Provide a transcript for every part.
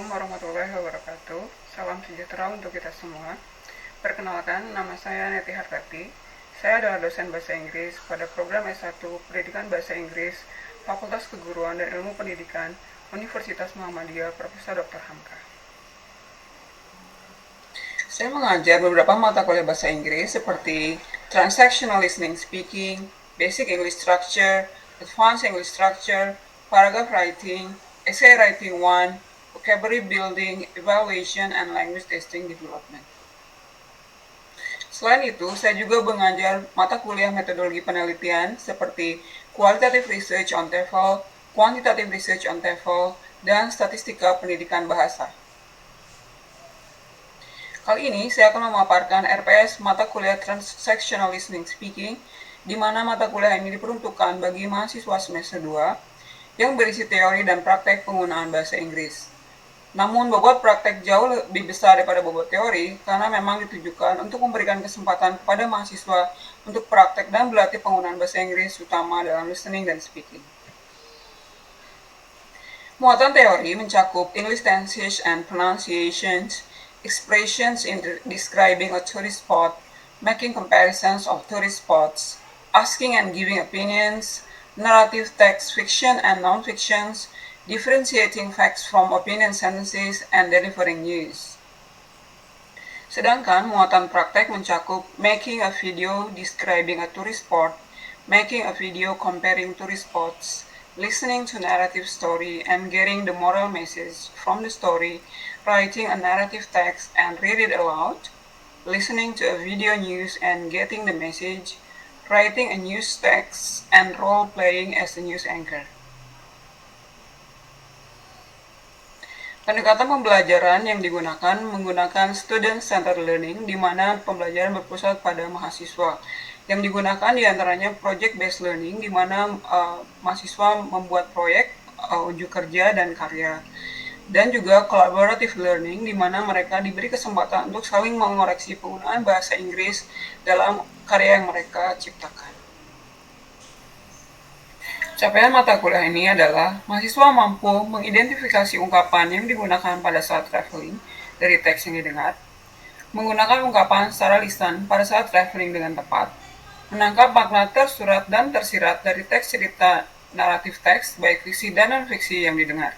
Assalamualaikum warahmatullahi wabarakatuh. Salam sejahtera untuk kita semua. Perkenalkan, nama saya Neti Hartati. Saya adalah dosen Bahasa Inggris pada program S1 Pendidikan Bahasa Inggris Fakultas Keguruan dan Ilmu Pendidikan Universitas Muhammadiyah Prof. Dr. HAMKA. Saya mengajar beberapa mata kuliah bahasa Inggris seperti Transactional Listening-Speaking, Basic English Structure, Advanced English Structure, Paragraph Writing, Essay Writing 1, Vocabulary Building, Evaluation, and Language Testing Development. Selain itu, saya juga mengajar mata kuliah metodologi penelitian seperti Qualitative Research on TOEFL, Quantitative Research on TOEFL, dan Statistika Pendidikan Bahasa. Kali ini saya akan memaparkan RPS mata kuliah Transactional Listening-Speaking, di mana mata kuliah ini diperuntukkan bagi mahasiswa semester 2 yang berisi teori dan praktek penggunaan bahasa Inggris. Namun bobot praktek jauh lebih besar daripada bobot teori karena memang ditujukan untuk memberikan kesempatan kepada mahasiswa untuk praktek dan berlatih penggunaan bahasa Inggris utama dalam listening dan speaking. Muatan teori mencakup English tenses and pronunciations, expressions in describing a tourist spot, making comparisons of tourist spots, asking and giving opinions, narrative text fiction and non-fictions, differentiating facts from opinion sentences, and delivering news. Sedangkan muatan praktek mencakup making a video describing a tourist spot, making a video comparing tourist spots, listening to narrative story and getting the moral message from the story, writing a narrative text and read it aloud, listening to a video news and getting the message, writing a news text, and role-playing as a news anchor. Pendekatan pembelajaran yang digunakan menggunakan student-centered learning, di mana pembelajaran berpusat pada mahasiswa. Yang digunakan diantaranya project-based learning, di mana mahasiswa membuat proyek, uji kerja, dan karya. Dan juga collaborative learning, di mana mereka diberi kesempatan untuk saling mengoreksi penggunaan bahasa Inggris dalam karya yang mereka ciptakan. Capaian mata kuliah ini adalah mahasiswa mampu mengidentifikasi ungkapan yang digunakan pada saat traveling dari teks yang didengar, menggunakan ungkapan secara lisan pada saat traveling dengan tepat, menangkap makna tersurat dan tersirat dari teks cerita naratif teks, baik fiksi dan non-fiksi yang didengar.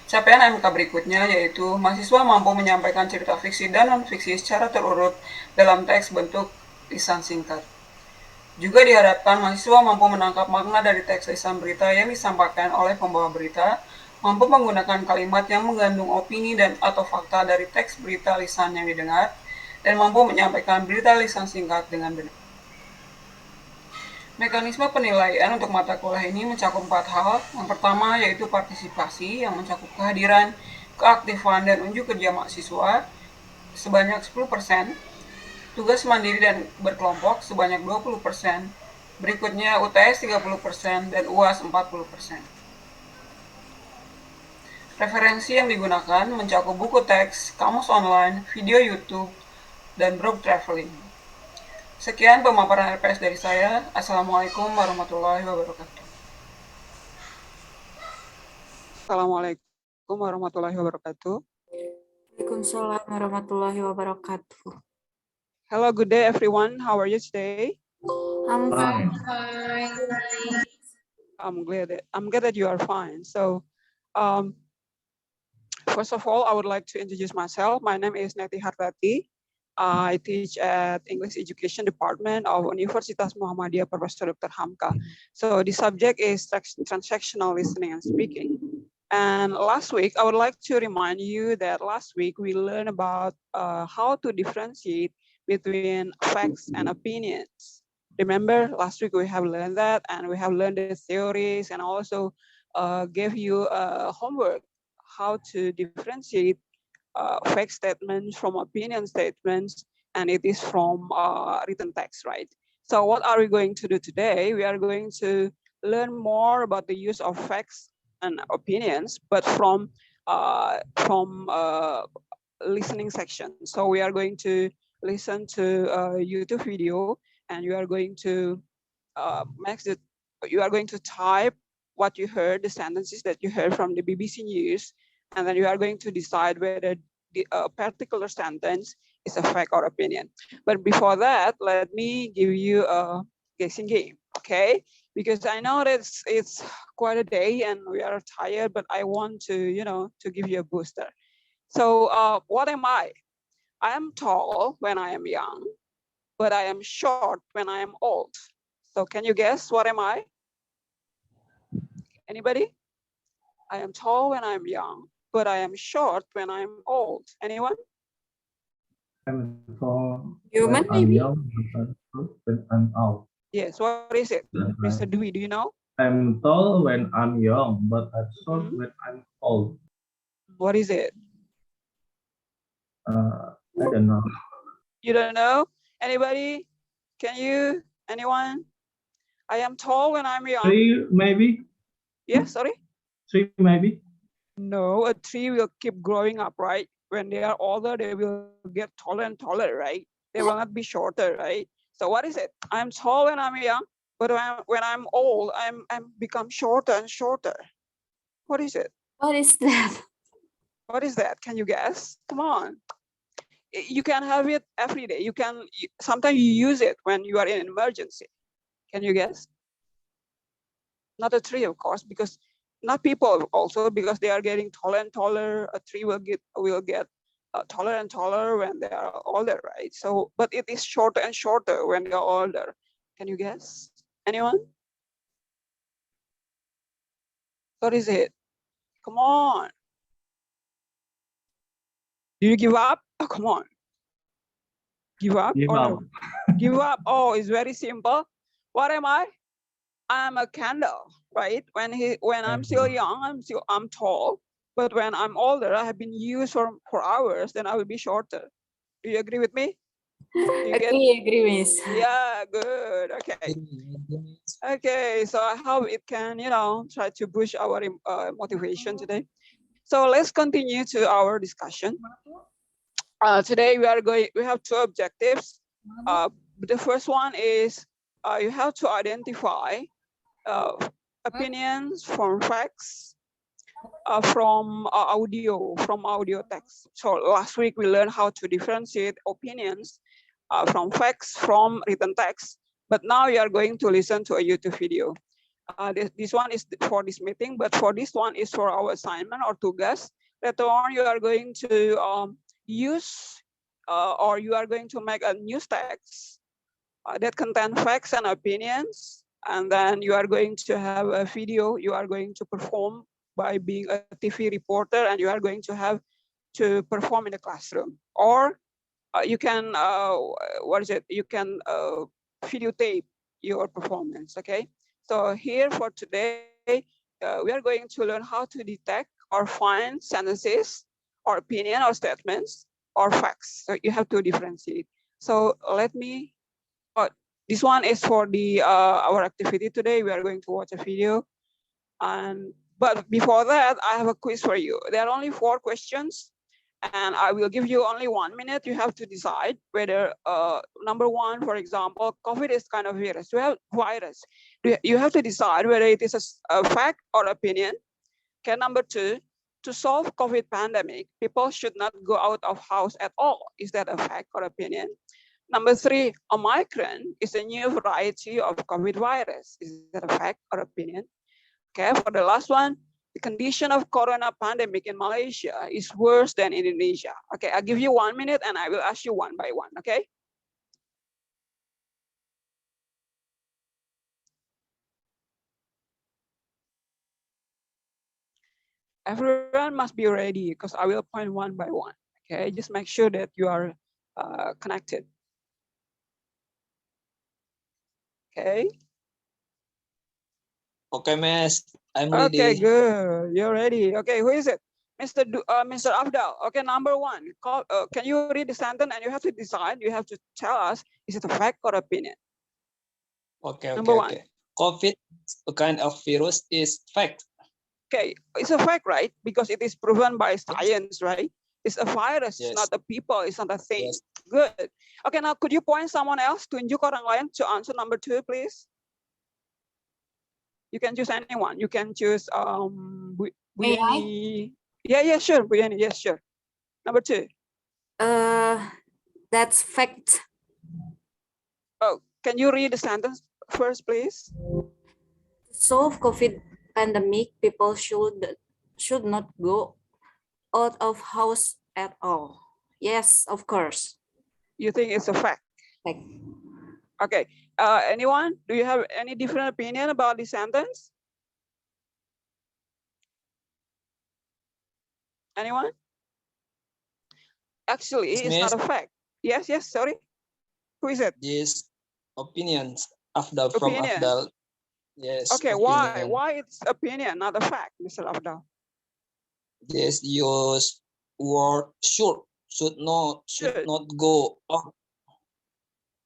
Capaian HAMKA berikutnya yaitu mahasiswa mampu menyampaikan cerita fiksi dan non-fiksi secara terurut dalam teks bentuk lisan singkat. Juga diharapkan mahasiswa mampu menangkap makna dari teks lisan berita yang disampaikan oleh pembawa berita, mampu menggunakan kalimat yang mengandung opini dan atau fakta dari teks berita lisan yang didengar, dan mampu menyampaikan berita lisan singkat dengan benar. Mekanisme penilaian untuk mata kuliah ini mencakup 4 hal. Yang pertama yaitu partisipasi yang mencakup kehadiran, keaktifan, dan unjuk kerja mahasiswa sebanyak 10%, tugas mandiri dan berkelompok sebanyak 20%, berikutnya UTS 30%, dan UAS 40%. Referensi yang digunakan mencakup buku teks, kamus online, video YouTube, dan blog traveling. Sekian pemaparan RPS dari saya. Assalamualaikum warahmatullahi wabarakatuh. Assalamualaikum warahmatullahi wabarakatuh. Waalaikumsalam warahmatullahi wabarakatuh. Hello, good day everyone. How are you today? I'm fine. I'm glad that you are fine. So, first of all, I would like to introduce myself. My name is Neti Hartati. I teach at English Education Department of Universitas Muhammadiyah Prof. Dr. HAMKA. So the subject is Transactional Listening and Speaking. And last week, I would like to remind you that last week we learned about how to differentiate between facts and opinions. Remember, last week we have learned that, and we have learned the theories, and also gave you homework how to differentiate fact statements from opinion statements, and it is from written text, right? So what are we going to do today? We are going to learn more about the use of facts and opinions, but from listening section. So we are going to listen to a YouTube video, and you are going to you are going to type what you heard, the sentences that you heard from the BBC News, and then you are going to decide whether the particular sentence is a fact or opinion. But before that, let me give you a guessing game, okay? Because I know that it's quite a day and we are tired, but I want to, to give you a booster. So what am I? I am tall when I am young, but I am short when I am old. So can you guess what am I? Anybody? I am tall when I'm young, but I am short when I'm old. Anyone? I'm tall Human, when I'm maybe? young, but I'm short when I'm old. Yes, what is it? Mr. Dewey, do you know? I'm tall when I'm young, but I'm short when I'm old. What is it? I don't know. You don't know? Anybody? Can you? Anyone? I am tall when I'm young. Tree, maybe? Yeah, sorry? Tree, maybe? No, a tree will keep growing up, right? When they are older, they will get taller and taller, right? They will not be shorter, right? So what is it? I'm tall when I'm young, but when I'm old, I'm become shorter and shorter. What is it? What is that? What is that? Can you guess? Come on. You can have it every day. Sometimes you use it when you are in an emergency. Can you guess? Not a tree, of course, because not people also, because they are getting taller and taller. A tree will get taller and taller when they are older, right? So, but it is shorter and shorter when they are older. Can you guess? Anyone? What is it? Come on. Do you give up? Oh, come on. Give up Give or up. no? Give up. Oh, it's very simple. What am I? I'm a candle, right? When I'm still young, I'm tall. But when I'm older, I have been used for hours, then I will be shorter. Do you agree with me? Agree, miss. Yeah, good. Okay. Okay, so I hope it can, try to boost our motivation today. So let's continue to our discussion. Today we have two objectives. The first one is you have to identify opinions from facts from audio text. So last week we learned how to differentiate opinions from facts from written text, but now you are going to listen to a YouTube video. This one is for this meeting, but for this one is for our assignment or tugas. Later on you are going to use or you are going to make a news text that contain facts and opinions, and then you are going to have a video you are going to perform by being a TV reporter, and you are going to have to perform in the classroom. Or you can, you can videotape your performance, okay? So here for today, we are going to learn how to detect or find sentences or opinion or statements or facts. So you have to differentiate. So let me, this one is for the our activity today. We are going to watch a video. But before that, I have a quiz for you. There are only 4 questions, and I will give you only 1 minute. You have to decide whether, number 1, for example, COVID is kind of virus. You have virus. You have to decide whether it is a fact or opinion. Okay, number 2, to solve COVID pandemic, people should not go out of house at all. Is that a fact or opinion? Number 3, Omicron is a new variety of COVID virus. Is that a fact or opinion? Okay, for the last one, the condition of corona pandemic in Malaysia is worse than in Indonesia. Okay, I'll give you 1 minute and I will ask you one by one, okay? Everyone must be ready because I will point one by one, okay? Just make sure that you are connected. Okay? Okay, Miss. I'm ready. Okay, good. You're ready. Okay, who is it? Mr. Afdal. Okay, number 1. Can you read the sentence and you have to decide, you have to tell us, is it a fact or opinion? Okay, Number okay, 1. okay. COVID, a kind of virus, is fact. Okay, it's a fact, right? Because it is proven by science, right? It's a virus, Yes. not a people, it's not a thing. Yes. Good. Okay, now could you point someone else, tunjuk orang lain to answer number 2, please? You can choose anyone. You can choose Bu May I? Yeni. Yeah, sure, Bu Yani. Yes, sure. Number 2. That's fact. Oh, can you read the sentence first, please? To solve COVID pandemic, people should not go out of house at all. Yes, of course. You think it's a fact? Fact. Okay. Anyone? Do you have any different opinion about this sentence? Anyone? Actually, it's not a fact. Yes, sorry. Who is it? This opinions Afdal from Opinion. Afdal. Yes. Okay, opinion. why it's opinion, not a fact, Mr. Afdal? Yes, use word should not go out.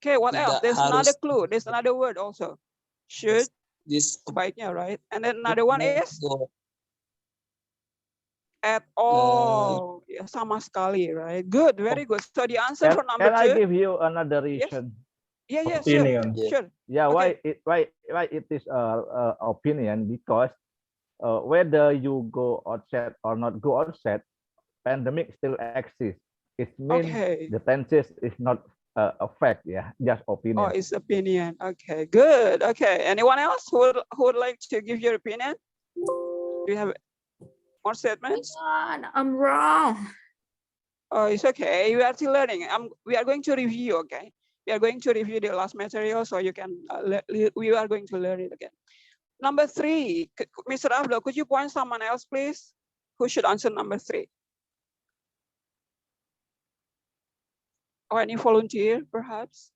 Okay, what else? Tidak There's another harus. clue. There's another word also. Should, This sebaiknya, right? And then another one is go. at all. Ya, sama sekali, right? Good, very good. So the answer for number Can I 2. give you another reason? Yeah, Opinion. sure. Yeah, Okay. why it is opinion? Because whether you go outside or not go outside, pandemic still exists. It means Okay. the tenses is not a fact, yeah, just opinion. Oh, it's opinion. Okay, good. Okay, anyone else who would like to give your opinion? Do you have more statements? God, I'm wrong. Oh, it's okay. We are still learning. We are going to review. Okay, we are going to review the last material, so you can. We are going to learn it again. Number 3, Mr. Afdal, could you point someone else, please? Who should answer number 3? Or any volunteer, perhaps?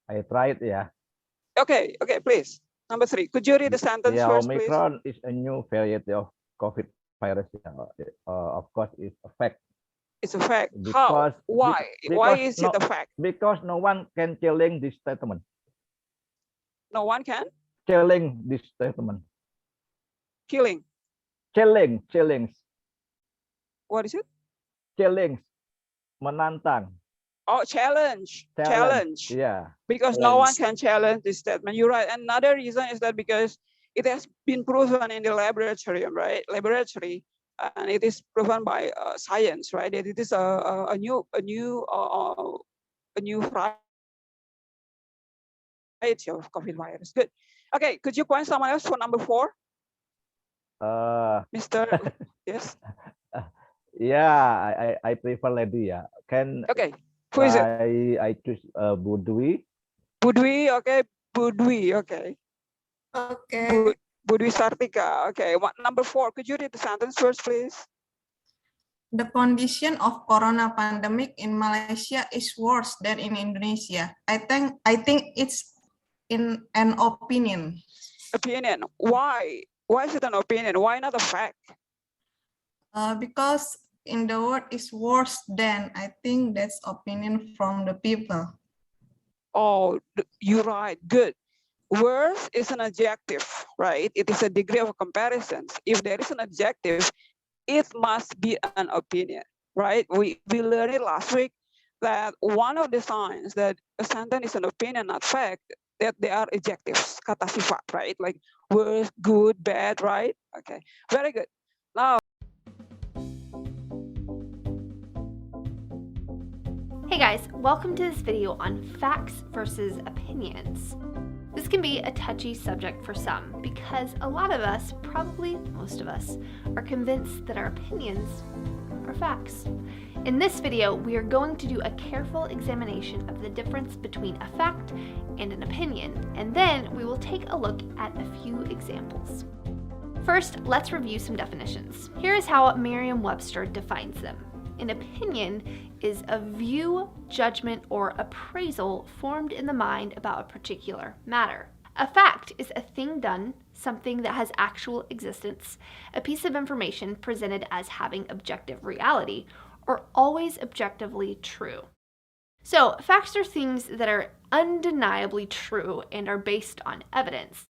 I tried, yeah. Okay, please. Number 3, could you read the sentence Yeah, first, please? Omicron is a new variety of COVID virus. Of course, it's a fact. It's a fact. How? Why? Why is it a fact? Because no one can challenge this statement. No one can? Challenge this statement. Killing. Challenge. What is it? Challenge. Menantang. Oh, challenge. Yeah. Because no one can challenge this statement. You're right. Another reason is that because it has been proven in the laboratory, right? And it is proven by science, right? That it is a new variety of COVID virus. Good. Okay, could you point someone else for number 4? Mr. Yes. Yeah, I prefer lady. Yeah. Okay. Who is it? I choose Budwi. Budwi. Okay. Budwi. Okay. Okay. Budwi Sartika. Okay. Number 4. Could you read the sentence first, please? The condition of corona pandemic in Malaysia is worse than in Indonesia. I think it's in an opinion. Opinion. Why? Why is it an opinion? Why not a fact? Because in the word is worse than, I think that's opinion from the people. Oh, you're right. Good. Worse is an adjective, right? It is a degree of comparison. If there is an adjective, it must be an opinion, right? We learned it last week that one of the signs that a sentence is an opinion, not fact, that they are adjectives, kata sifat, right? Like worse, good, bad, right? Okay, very good. Now, hey guys, welcome to this video on facts versus opinions. This can be a touchy subject for some because a lot of us, probably most of us, are convinced that our opinions are facts. In this video, we are going to do a careful examination of the difference between a fact and an opinion, and then we will take a look at a few examples. First, let's review some definitions. Here is how Merriam-Webster defines them. An opinion is a view, judgment, or appraisal formed in the mind about a particular matter. A fact is a thing done, something that has actual existence, a piece of information presented as having objective reality, or always objectively true. So, facts are things that are undeniably true and are based on evidence,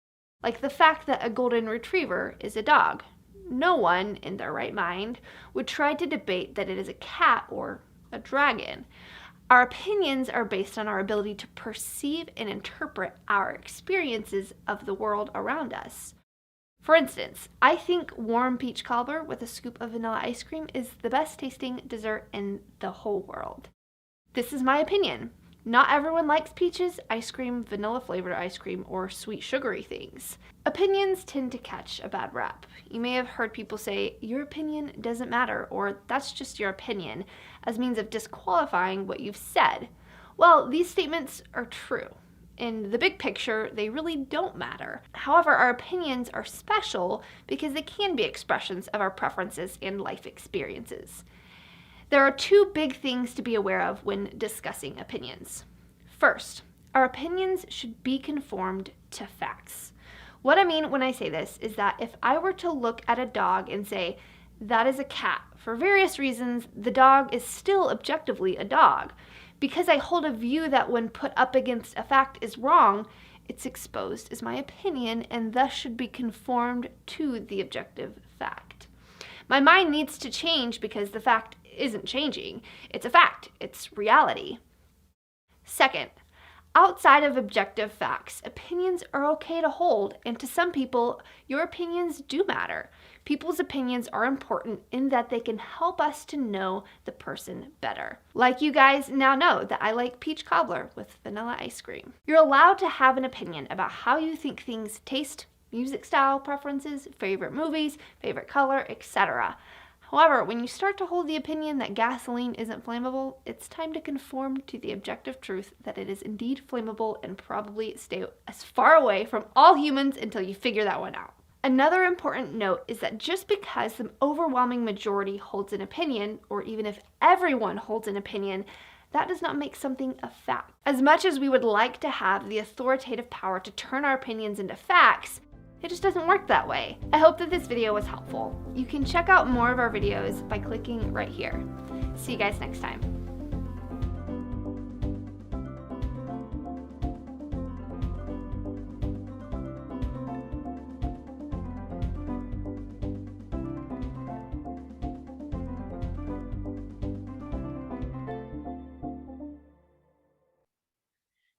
like the fact that a golden retriever is a dog. No one, in their right mind, would try to debate that it is a cat or a dragon. Our opinions are based on our ability to perceive and interpret our experiences of the world around us. For instance, I think warm peach cobbler with a scoop of vanilla ice cream is the best tasting dessert in the whole world. This is my opinion. Not everyone likes peaches, ice cream, vanilla flavored ice cream, or sweet sugary things. Opinions tend to catch a bad rap. You may have heard people say, your opinion doesn't matter, or that's just your opinion, as means of disqualifying what you've said. Well, these statements are true. In the big picture, they really don't matter. However, our opinions are special because they can be expressions of our preferences and life experiences. There are two big things to be aware of when discussing opinions. First, our opinions should be conformed to facts. What I mean when I say this is that if I were to look at a dog and say, that is a cat, for various reasons, the dog is still objectively a dog. Because I hold a view that when put up against a fact is wrong, it's exposed as my opinion and thus should be conformed to the objective fact. My mind needs to change because the fact isn't changing. It's a fact. It's reality. Second, outside of objective facts, opinions are okay to hold, and to some people, your opinions do matter. People's opinions are important in that they can help us to know the person better. Like you guys now know that I like peach cobbler with vanilla ice cream. You're allowed to have an opinion about how you think things taste, music style preferences, favorite movies, favorite color, etc. However, when you start to hold the opinion that gasoline isn't flammable, it's time to conform to the objective truth that it is indeed flammable and probably stay as far away from all humans until you figure that one out. Another important note is that just because the overwhelming majority holds an opinion, or even if everyone holds an opinion, that does not make something a fact. As much as we would like to have the authoritative power to turn our opinions into facts, it just doesn't work that way. I hope that this video was helpful. You can check out more of our videos by clicking right here. See you guys next time.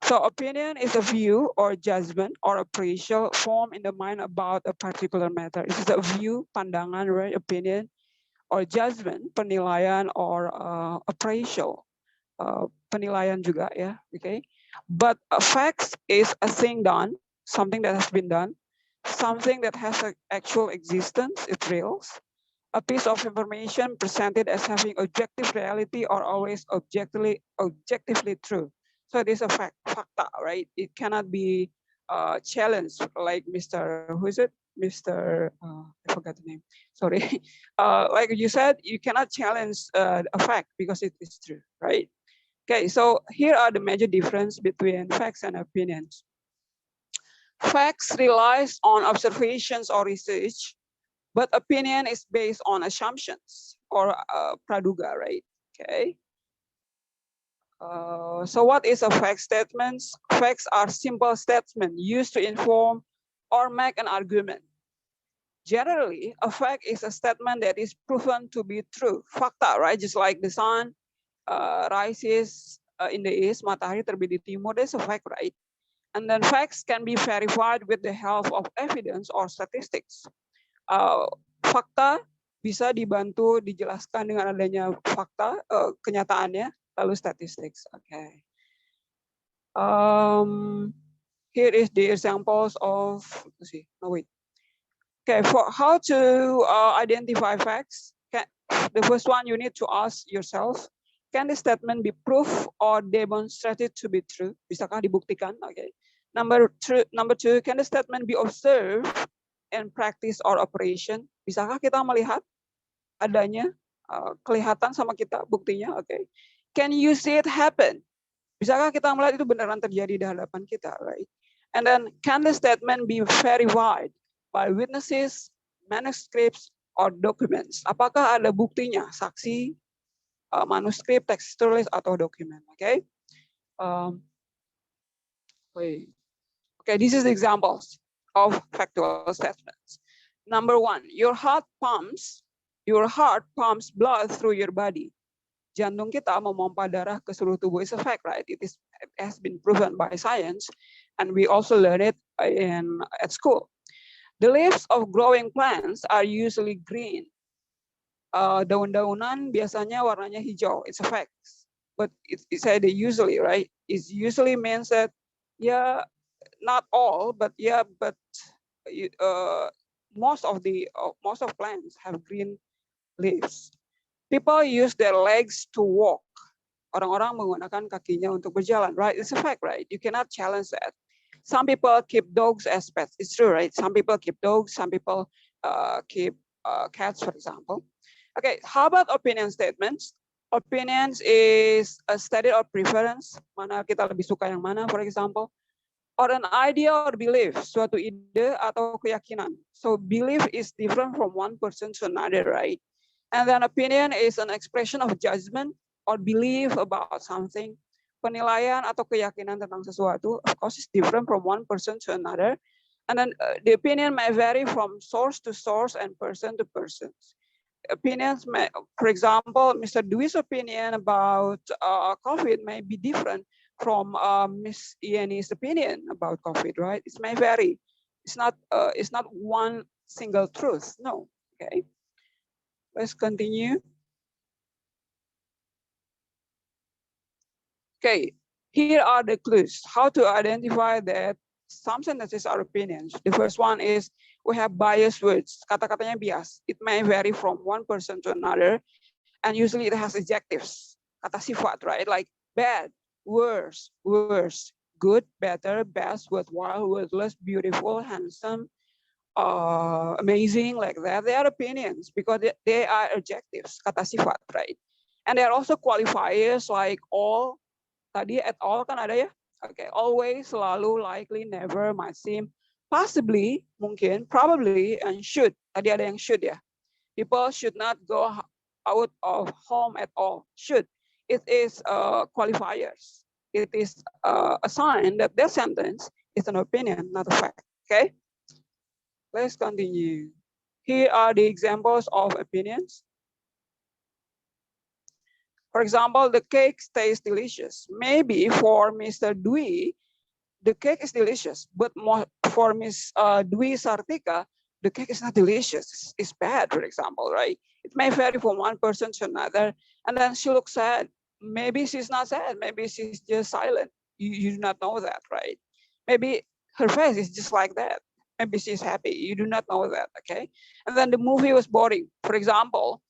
So opinion is a view or judgment or appraisal formed in the mind about a particular matter. It is a view, pandangan, right? Opinion or judgment, penilaian or appraisal, penilaian juga ya, okay? But a fact is a thing done, something that has been done, something that has an actual existence, it's real. A piece of information presented as having objective reality or always objectively true. So it is a fact, fakta, right? It cannot be challenged, like Mr. Who is it? Mr. I forgot the name. Sorry. Like you said, you cannot challenge a fact because it is true, right? Okay, so here are the major difference between facts and opinions. Facts relies on observations or research, but opinion is based on assumptions or praduga, right? Okay. So what is a fact statement? Facts are simple statements used to inform or make an argument. Generally, a fact is a statement that is proven to be true. Fakta, right? Just like the sun rises in the east, matahari terbit di timur, that's a fact, right? And then facts can be verified with the help of evidence or statistics. Fakta bisa dibantu dijelaskan dengan adanya fakta, kenyataannya, lalu statistics. Okay. Here is the examples of, let's see, no wait. Okay, for how to identify facts, the first one you need to ask yourself, can the statement be proved or demonstrated to be true? Bisakah dibuktikan? Okay. Number two, can the statement be observed in practice or operation? Bisakah kita melihat adanya, kelihatan sama kita buktinya? Okay. Can you see it happen? Bisakah kita melihat itu beneran terjadi di hadapan kita, right? And then, can the statement be verified by witnesses, manuscripts, or documents? Apakah ada buktinya, saksi, manuskrip, teks tulis, atau dokumen? Okay. Okay, this is the examples of factual statements. Number one, your heart pumps blood through your body. Jantung kita memompa darah ke seluruh tubuh is a fact, right? It has been proven by science, and we also learn it at school. The leaves of growing plants are usually green. Daun-daunan biasanya warnanya hijau. It's a fact. But it said usually, right? It usually means that, yeah, not all, but yeah, but most of plants have green leaves. People use their legs to walk. Orang-orang menggunakan kakinya untuk berjalan, right? It's a fact, right? You cannot challenge that. Some people keep dogs as pets. It's true, right? Some people keep dogs. Some people keep cats, for example. Okay, how about opinion statements? Opinions is a study of preference. Mana kita lebih suka yang mana, for example. Or an idea or belief, suatu ide atau keyakinan. So belief is different from one person to another, right? And then opinion is an expression of judgment or belief about something. Penilaian atau keyakinan tentang sesuatu, of course, is different from one person to another. And then the opinion may vary from source to source and person to person. Opinions may, for example, Mr. Dewi's opinion about COVID may be different from Miss Iani's opinion about COVID, right? It may vary. It's not one single truth. No. Okay. Let's continue. Okay. Here are the clues. How to identify that some sentences are opinions. The first one is we have biased words. Kata-katanya bias. It may vary from one person to another, and usually it has adjectives. Kata sifat, right? Like bad, worse, good, better, best, worthwhile, worthless, beautiful, handsome, amazing, like that. They are opinions because they are adjectives, kata sifat, right? And there are also qualifiers like all. Tadi at all kan ada ya? Okay, always, selalu, likely, never, might seem, possibly, mungkin, probably, and should. Tadi ada yang should ya. People should not go out of home at all. Should. It is qualifiers. It is a sign that their sentence is an opinion, not a fact. Okay. Let's continue. Here are the examples of opinions. For example, the cake tastes delicious. Maybe for Mr. Dwi, the cake is delicious, but for Miss Dwi Sartika, the cake is not delicious. It's bad, for example, right? It may vary from one person to another, and then she looks sad. Maybe she's not sad. Maybe she's just silent. You do not know that, right? Maybe her face is just like that. Maybe she's happy. You do not know that, okay? And then the movie was boring. For example,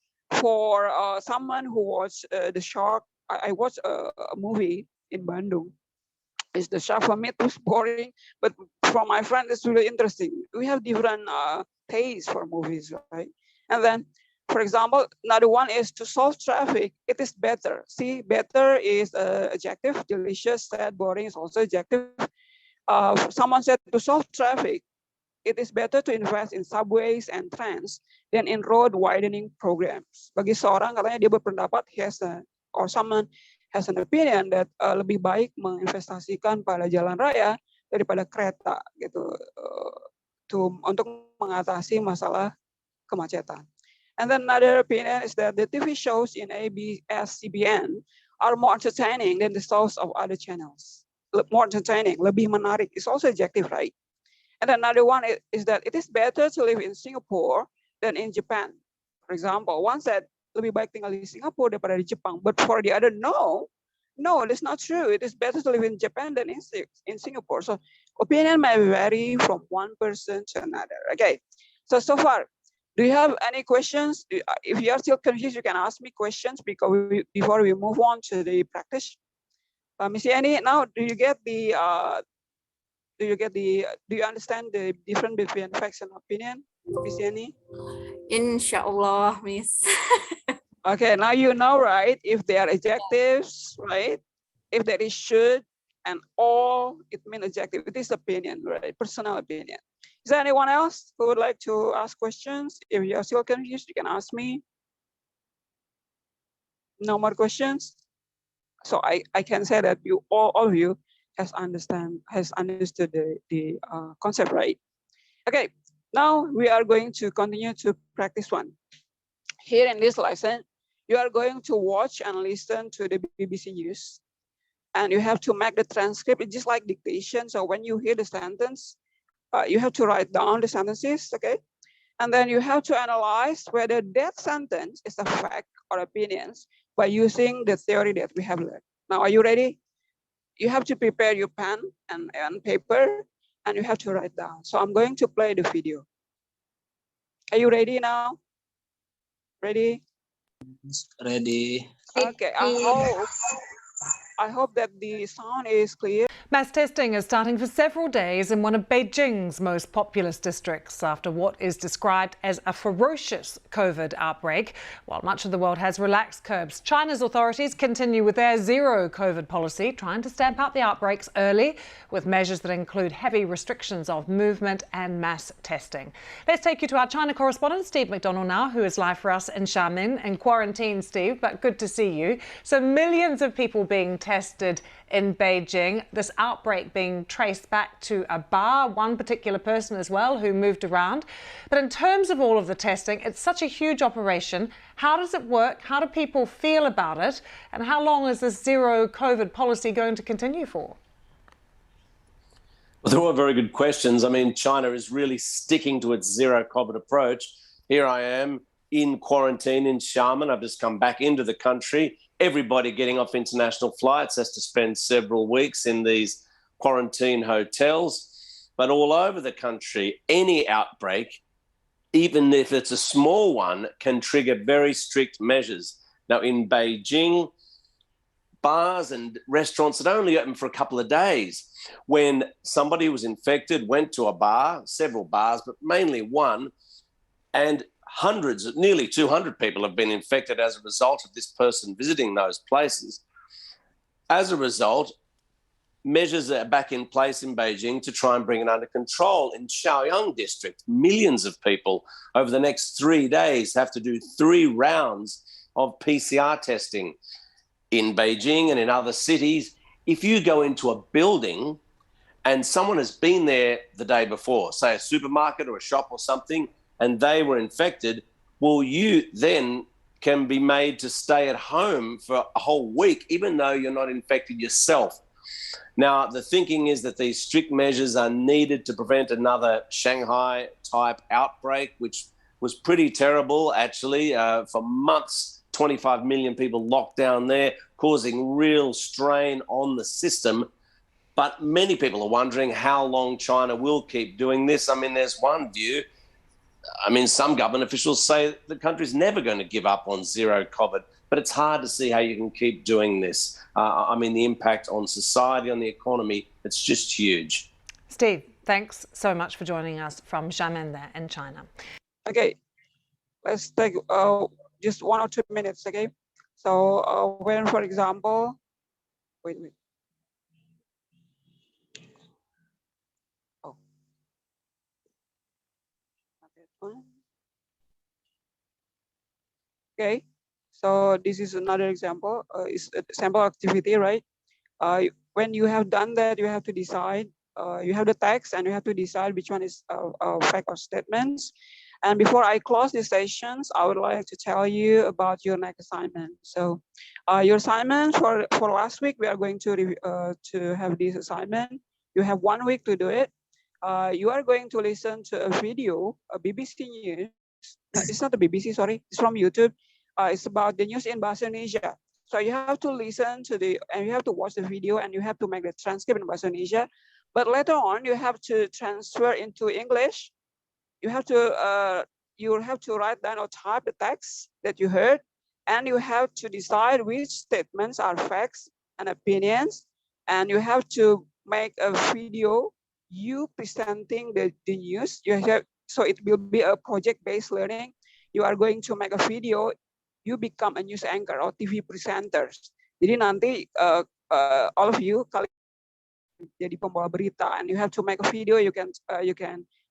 for someone who watched the shark, I watched a movie in Bandung. It's the shark. For me, it was boring, but for my friend, it's really interesting. We have different tastes for movies, right? And then, for example, another one is to solve traffic. It is better. See, better is adjective. Delicious, sad, boring is also adjective. Someone said to solve traffic, it is better to invest in subways and trains than in road widening programs. Bagi seorang katanya dia berpendapat or someone has an opinion that lebih baik menginvestasikan pada jalan raya daripada kereta gitu untuk mengatasi masalah kemacetan. And then another opinion is that the TV shows in ABS-CBN are more entertaining than the shows of other channels. More entertaining, lebih menarik. It's also adjective, right? And another one is that it is better to live in Singapore than in Japan. For example, one said, lebih baik tinggal di Singapura daripada di Jepang. But for the other, no, that's not true. It is better to live in Japan than in Singapore. So opinion may vary from one person to another. Okay, so far, do you have any questions? If you are still confused, you can ask me questions before we move on to the practice. Miss Yani, now do you understand the difference between facts and opinion, Miss Yani? Inshallah, Miss. Okay, now you know, right? If they are adjectives, right? If there is should and all, it means adjective. It is opinion, right? Personal opinion. Is there anyone else who would like to ask questions? If you are still confused, you can ask me. No more questions? So I can say that all of you has understood the concept, right? Okay, now we are going to continue to practice one. Here in this lesson, you are going to watch and listen to the BBC News, and you have to make the transcript. It's just like dictation. So when you hear the sentence, you have to write down the sentences, okay? And then you have to analyze whether that sentence is a fact or opinions by using the theory that we have learned. Now, are you ready? You have to prepare your pen and paper, and you have to write down. So I'm going to play the video. Are you ready now? Ready? Ready. Okay, I hope that the sound is clear. Mass testing is starting for several days in one of Beijing's most populous districts after what is described as a ferocious COVID outbreak. While much of the world has relaxed curbs, China's authorities continue with their zero COVID policy, trying to stamp out the outbreaks early with measures that include heavy restrictions of movement and mass testing. Let's take you to our China correspondent, Steve McDonald now, who is live for us in Xiamen in quarantine, Steve, but good to see you. So millions of people being tested in Beijing, this outbreak being traced back to a bar, one particular person as well who moved around. But in terms of all of the testing, it's such a huge operation. How does it work? How do people feel about it? And how long is this zero COVID policy going to continue for? Well, they're all very good questions. I mean, China is really sticking to its zero COVID approach. Here I am in quarantine in Xiamen. I've just come back into the country. Everybody getting off international flights has to spend several weeks in these quarantine hotels. But all over the country, any outbreak, even if it's a small one, can trigger very strict measures. Now, in Beijing, bars and restaurants had only opened for a couple of days. When somebody was infected, went to a bar, several bars, but mainly one, and hundreds, nearly 200 people have been infected as a result of this person visiting those places. As a result, measures are back in place in Beijing to try and bring it under control. In Shaoyang district, millions of people over the next 3 days have to do 3 rounds of PCR testing. In Beijing and in other cities, if you go into a building and someone has been there the day before, say a supermarket or a shop or something, and they were infected, well, you then can be made to stay at home for a whole week, even though you're not infected yourself. Now, the thinking is that these strict measures are needed to prevent another Shanghai-type outbreak, which was pretty terrible, actually, for months. 25 million people locked down there, causing real strain on the system. But many people are wondering how long China will keep doing this. I mean, there's one view. I mean, some government officials say the country's never going to give up on zero COVID, but it's hard to see how you can keep doing this. I mean, the impact on society, on the economy, it's just huge. Steve, thanks so much for joining us from Xiamen there in China. Okay, let's take just 1 or 2 minutes, okay? So when, for example, wait. Oh. Okay, so this is another example. It's a sample activity, right? When you have done that, you have to decide. You have the text, and you have to decide which one is fact or statements. And before I close these sessions, I would like to tell you about your next assignment. So, your assignment for last week, we are going to have this assignment. You have 1 week to do it. You are going to listen to a video, a BBC News. It's not the BBC, sorry. It's from YouTube. It's about the news in Bahasa Indonesia. So you have to listen to and you have to watch the video, and you have to make the transcript in Bahasa Indonesia. But later on, you have to transfer into English. You have to write down or type the text that you heard, and you have to decide which statements are facts and opinions, and you have to make a video you presenting the news. So it will be a project-based learning. You are going to make a video, you become a news anchor or TV presenters. Jadi nanti all of you kalian jadi pembawa berita, and you have to make a video. You can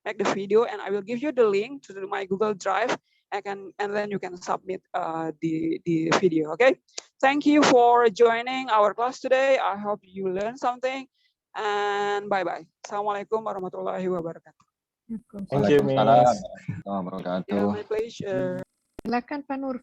make the video, and I will give you the link to my Google Drive, and then you can submit the video. Okay. Thank you for joining our class today. I hope you learned something, and bye bye. Assalamualaikum warahmatullahi wabarakatuh. Thank you, Miss. Yeah, my pleasure. Silakan Pak Nur.